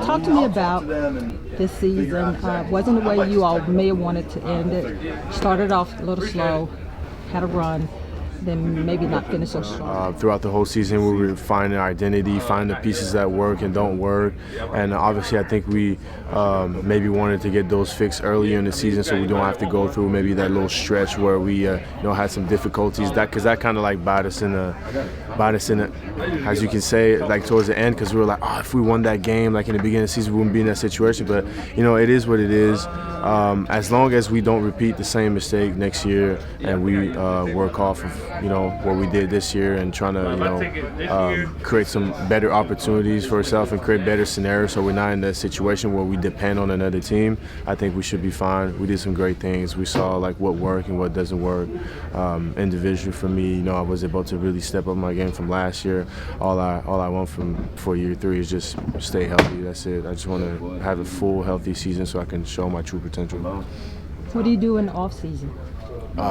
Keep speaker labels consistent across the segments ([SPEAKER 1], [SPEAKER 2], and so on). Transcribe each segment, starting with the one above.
[SPEAKER 1] Talk to me about this season. Wasn't the way you all may have wanted to end it. Started off a little slow, had a run, then maybe not finish so strong.
[SPEAKER 2] Throughout the whole season, we were finding our identity, finding the pieces that work and don't work. And obviously, I think we maybe wanted to get those fixed earlier in the season so we don't have to go through maybe that little stretch where we had some difficulties. Because that kind of like bite us in the, as you can say, like towards the end, because we were like, oh, if we won that game, like in the beginning of the season, we wouldn't be in that situation. But, it is what it is. As long as we don't repeat the same mistake next year and we work off of what we did this year and trying to create some better opportunities for ourselves and create better scenarios so we're not in that situation where we depend on another team, I think we should be fine. We did some great things. We saw like what worked and what doesn't work. Individually for me, I was able to really step up my game from last year. All I want for year 3 is just stay healthy. That's it. I just want to have a full healthy season so I can show my true potential.
[SPEAKER 1] What do you do in the off season?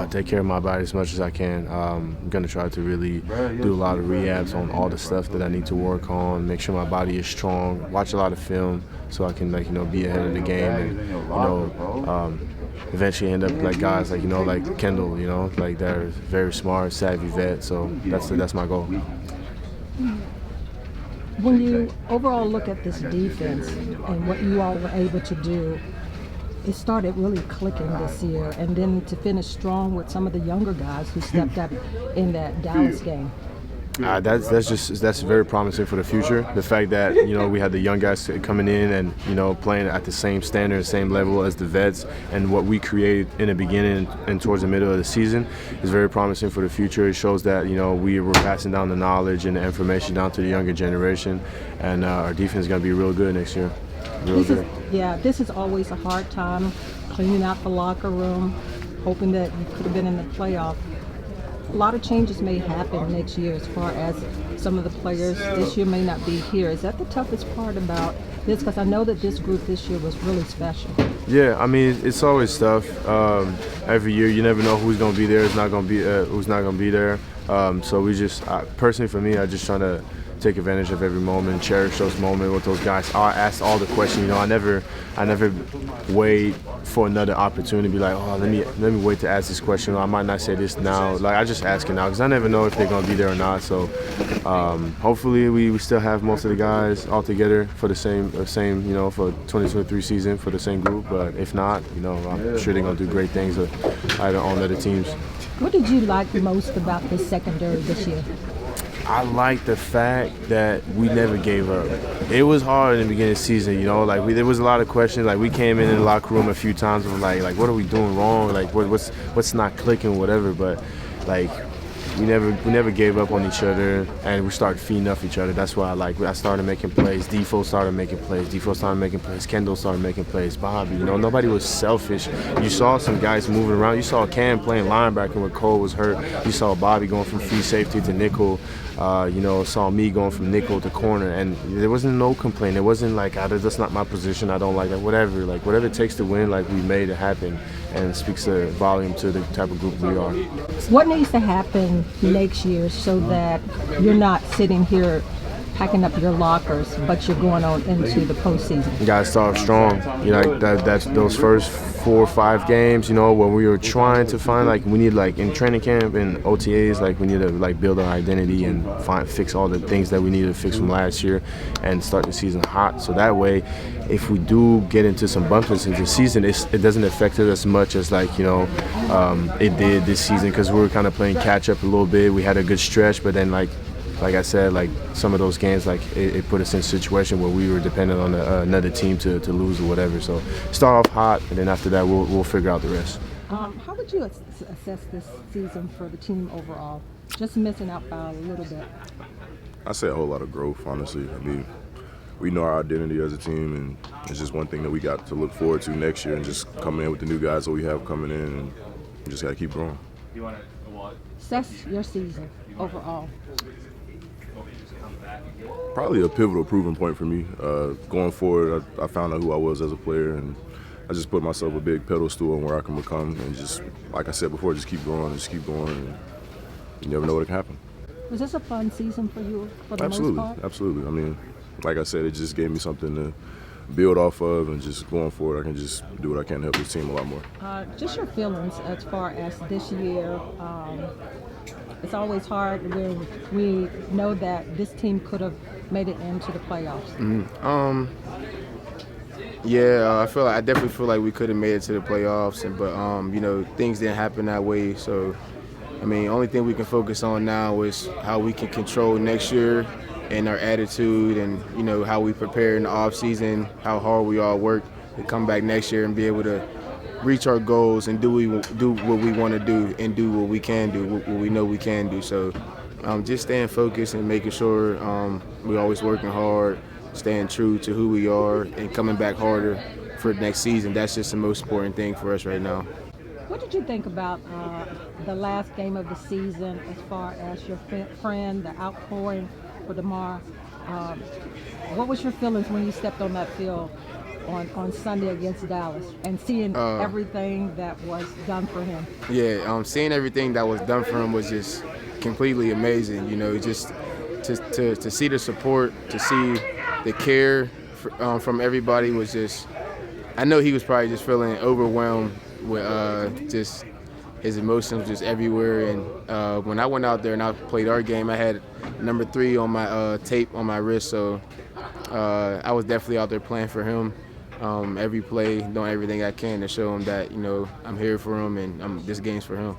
[SPEAKER 2] Take care of my body as much as I can. I'm going to try to really do a lot of rehabs on all the stuff that I need to work on, make sure my body is strong, watch a lot of film so I can be ahead of the game and eventually end up like guys like Kendall, like they're very smart, savvy vet, so that's my goal.
[SPEAKER 1] When you overall look at this defense and what you all were able to do, it started really clicking this year, and then to finish strong with some of the younger guys who stepped up in that Dallas game.
[SPEAKER 2] That's very promising for the future. The fact that we had the young guys coming in and playing at the same standard, same level as the vets, and what we created in the beginning and towards the middle of the season is very promising for the future. It shows that we were passing down the knowledge and the information down to the younger generation, and our defense is going to be real good next year.
[SPEAKER 1] This is always a hard time, cleaning out the locker room, hoping that you could have been in the playoff. A lot of changes may happen next year as far as some of the players this year may not be here. Is that the toughest part about this? Because I know that this group this year was really special.
[SPEAKER 2] Yeah, I mean, it's always tough. Every year, you never know who's going to be there, who's not going to be there. So we just, personally for me, I just try to take advantage of every moment, cherish those moments with those guys. I ask all the questions. I never wait for another opportunity to be like, oh, let me wait to ask this question. I might not say this now. Like, I just ask it now because I never know if they're gonna be there or not. So hopefully we still have most of the guys all together for the same for 2023 season for the same group. But if not, I'm sure they're gonna do great things either on other teams.
[SPEAKER 1] What did you like most about the secondary this year?
[SPEAKER 2] I like the fact that we never gave up. It was hard in the beginning of the season, there was a lot of questions. Like, we came in the locker room a few times and like what are we doing wrong? Like, what's not clicking, whatever. But like, we never gave up on each other, and we started feeding off each other. That's what I like. I started making plays. Defo started making plays. Kendall started making plays. Bobby, nobody was selfish. You saw some guys moving around. You saw Cam playing linebacker when Cole was hurt. You saw Bobby going from free safety to nickel. Saw me going from nickel to corner, and there wasn't no complaint. It wasn't like, that's not my position, I don't like that, whatever. Like, whatever it takes to win, like, we made it happen, and it speaks a volume to the type of group we are.
[SPEAKER 1] What needs to happen next year so that you're not sitting here packing up your lockers, but you're going on into the postseason?
[SPEAKER 2] You gotta start strong. That's those first 4 or 5 games. When we were trying to find, we need, in training camp and OTAs, we need to build our identity and fix all the things that we needed to fix from last year, and start the season hot. So that way, if we do get into some bumps into the season, it doesn't affect us as much as it did this season, because we were kind of playing catch up a little bit. We had a good stretch, but then like I said, some of those games, it put us in a situation where we were dependent on another team to lose or whatever. So start off hot, and then after that, we'll figure out the rest.
[SPEAKER 1] How would you assess this season for the team overall? Just missing out by a little bit.
[SPEAKER 3] I say a whole lot of growth, honestly. I mean, we know our identity as a team, and it's just one thing that we got to look forward to next year, and just coming in with the new guys that we have coming in, and we just got to keep growing.
[SPEAKER 1] Assess your season overall.
[SPEAKER 3] Probably a pivotal proving point for me. Going forward, I found out who I was as a player, and I just put myself a big pedestal on where I can become, and just, like I said before, just keep growing, and you never know what can happen.
[SPEAKER 1] Was this a fun season for you for the
[SPEAKER 3] Absolutely,
[SPEAKER 1] most part?
[SPEAKER 3] absolutely. I mean, like I said, it just gave me something to build off of, and just going forward, I can just do what I can to help this team a lot more.
[SPEAKER 1] Just your feelings as far as this year. It's always hard when we know that this team could have made it into the playoffs.
[SPEAKER 4] Yeah, I definitely feel like we could have made it to the playoffs, but things didn't happen that way. So, I mean, only thing we can focus on now is how we can control next year and our attitude, and how we prepare in the off season, how hard we all work to come back next year and be able to reach our goals and do what we want to do and do what we can do, what we know we can do. So, just staying focused and making sure we're always working hard, staying true to who we are, and coming back harder for next season. That's just the most important thing for us right now.
[SPEAKER 1] What did you think about the last game of the season as far as your friend, the outpouring for DeMar? What was your feelings when you stepped on that field on Sunday against Dallas and seeing everything that was done for him?
[SPEAKER 4] Yeah, seeing everything that was done for him was just completely amazing. Just to see the support, to see the care from everybody was just, I know he was probably just feeling overwhelmed with just his emotions just everywhere. And when I went out there and I played our game, I had number 3 on my tape on my wrist. So I was definitely out there playing for him. Every play, doing everything I can to show him that, I'm here for him and this game's for him.